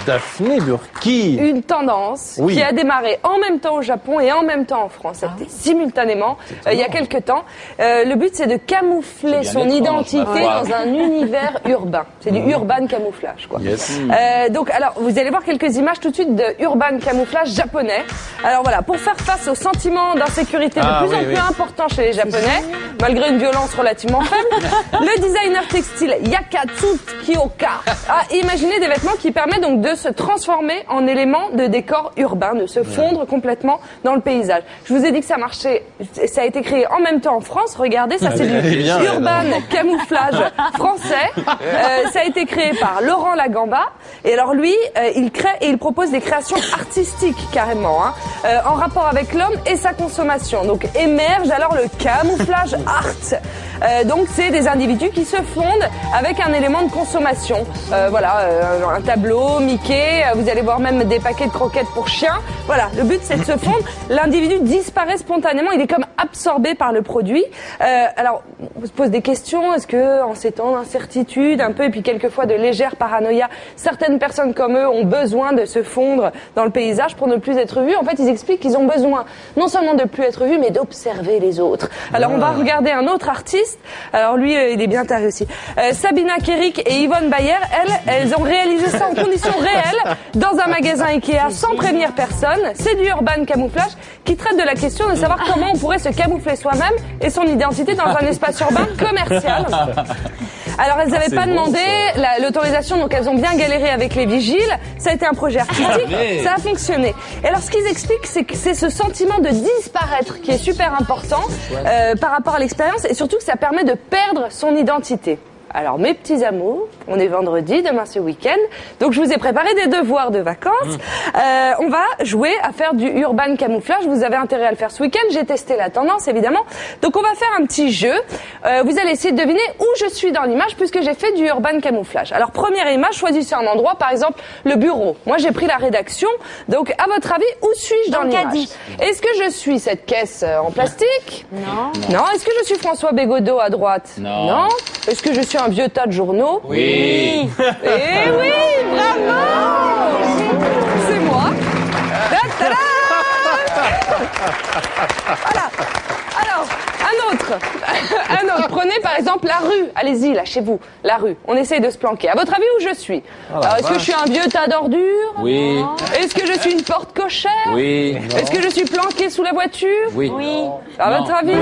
Daphné Burki. Une tendance qui a démarré en même temps au Japon et en même temps en France. C'était simultanément il y a quelques temps. Le but, c'est de camoufler son identité dans un univers urbain. C'est du urban camouflage, quoi. Donc, alors, vous allez voir quelques images tout de suite de urban camouflage japonais. Alors voilà, pour faire face au sentiment d'insécurité de plus en plus important chez les Japonais, malgré une violence relativement faible, le designer textile Yakatsuki-Oka a imaginé des vêtements qui permettent donc de se transformer en éléments de décor urbain, de se fondre complètement dans le paysage. Je vous ai dit que ça marchait, ça a été créé en même temps en France. Regardez, ça c'est du urban camouflage français. Ça a été créé par Laurent Lagamba. Et alors lui, il crée et il propose des créations artistiques carrément, en rapport avec l'homme et sa consommation. Donc émerge alors le camouflage art. Donc c'est des individus qui se fondent avec un élément de consommation. Un tableau, Mickey, vous allez voir même des paquets de croquettes pour chiens. Voilà, le but c'est de se fondre. L'individu disparaît spontanément, il est comme absorbé par le produit. Alors, on se pose des questions, est-ce que en ces temps d'incertitude un peu et puis quelquefois de légère paranoïa, certaines personnes comme eux ont besoin de se fondre dans le paysage pour ne plus être vus? En fait, ils expliquent qu'ils ont besoin non seulement de plus être vus, mais d'observer les autres. Alors, on va regarder un autre artiste. Alors lui, il est bien taré aussi. Sabina Kerik et Yvonne Bayer, elles ont réalisé ça en conditions réelles dans un magasin Ikea sans prévenir personne. C'est du urban camouflage qui traite de la question de savoir comment on pourrait se camoufler soi-même et son identité dans un espace urbain commercial. Alors elles n'avaient pas demandé l'autorisation, donc elles ont bien galéré avec les vigiles. Ça a été un projet artistique, ça a fonctionné. Et alors ce qu'ils expliquent, c'est que c'est ce sentiment de disparaître qui est super important par rapport à l'expérience et surtout que ça permet de perdre son identité. Alors mes petits amours, on est vendredi, demain c'est week-end, donc je vous ai préparé des devoirs de vacances. On va jouer à faire du urban camouflage, vous avez intérêt à le faire ce week-end, j'ai testé la tendance évidemment. Donc on va faire un petit jeu, vous allez essayer de deviner où je suis dans l'image puisque j'ai fait du urban camouflage. Alors première image, choisissez un endroit, par exemple le bureau. Moi j'ai pris la rédaction, donc à votre avis, où suis-je dans l'image? Est-ce que je suis cette caisse en plastique? Non. Non. Est-ce que je suis François Bégodeau à droite? Non. Non. Est-ce que je suis un vieux tas de journaux? Oui. Eh oui, bravo. C'est moi. Ta-da. Voilà. Alors, un autre. Prenez par exemple la rue. Allez-y, là, chez vous. La rue. On essaye de se planquer. À votre avis, où je suis? Alors, est-ce que je suis un vieux tas d'ordures? Oui. Est-ce que je suis une porte cochère? Oui. Est-ce que je suis planqué sous la voiture? Oui. Oui. À votre avis? Et non,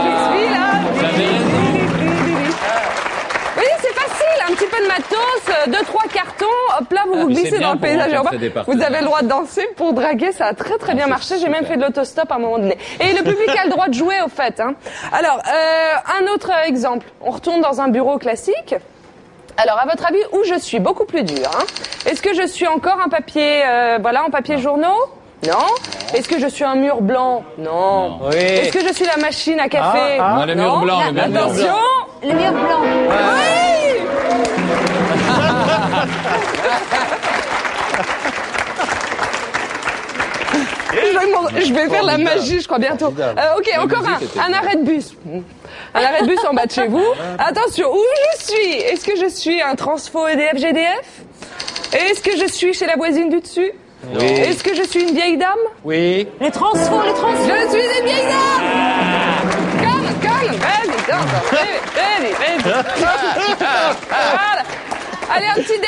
je suis là. Oui, c'est facile, un petit peu de matos, 2-3 cartons, hop là, vous vous glissez dans le paysage urbain. Vous avez le droit de danser pour draguer, ça a très bien marché, j'ai même fait de l'autostop à un moment donné. Et le public a le droit de jouer au fait. Alors, un autre exemple, on retourne dans un bureau classique. Alors, à votre avis, où je suis? Beaucoup plus dur. Est-ce que je suis encore un papier, en papier journaux? Non. Est-ce que je suis un mur blanc? Non. Oui. Est-ce que je suis la machine à café? Non, le mur blanc. Attention, le mur blanc. Oui. Je vais faire la magie, je crois, bientôt. Ok, encore un arrêt de bus. Un arrêt de bus en bas de chez vous. Attention, où je suis? Est-ce que je suis un transfo EDF GDF? Est-ce que je suis chez la voisine du dessus? Oui. Est-ce que je suis une vieille dame? Oui. Les transfos. Je suis une vieille dame. Calme, vas-y. Voilà. Allez, un petit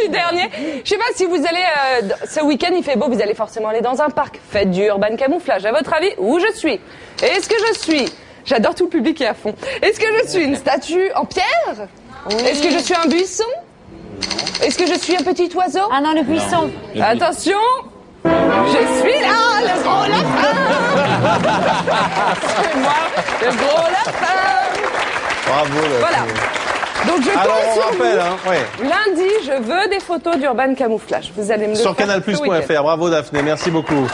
dernier. Je sais pas si vous allez, ce week-end il fait beau, vous allez forcément aller dans un parc. Faites du urban camouflage. À votre avis, où je suis? Est-ce que je suis, j'adore tout le public qui est à fond. Est-ce que je suis une statue en pierre? Oui. Est-ce que je suis un buisson? Est-ce que je suis un petit oiseau? Ah non, le buisson. Non. Attention, je suis là, le gros lapin. C'est moi, le gros lapin. Bravo. Voilà. Donc je compte sur vous. Lundi, je veux des photos d'urban camouflage. Vous allez me le sur faire canalplus.fr. Bravo Daphné, merci beaucoup.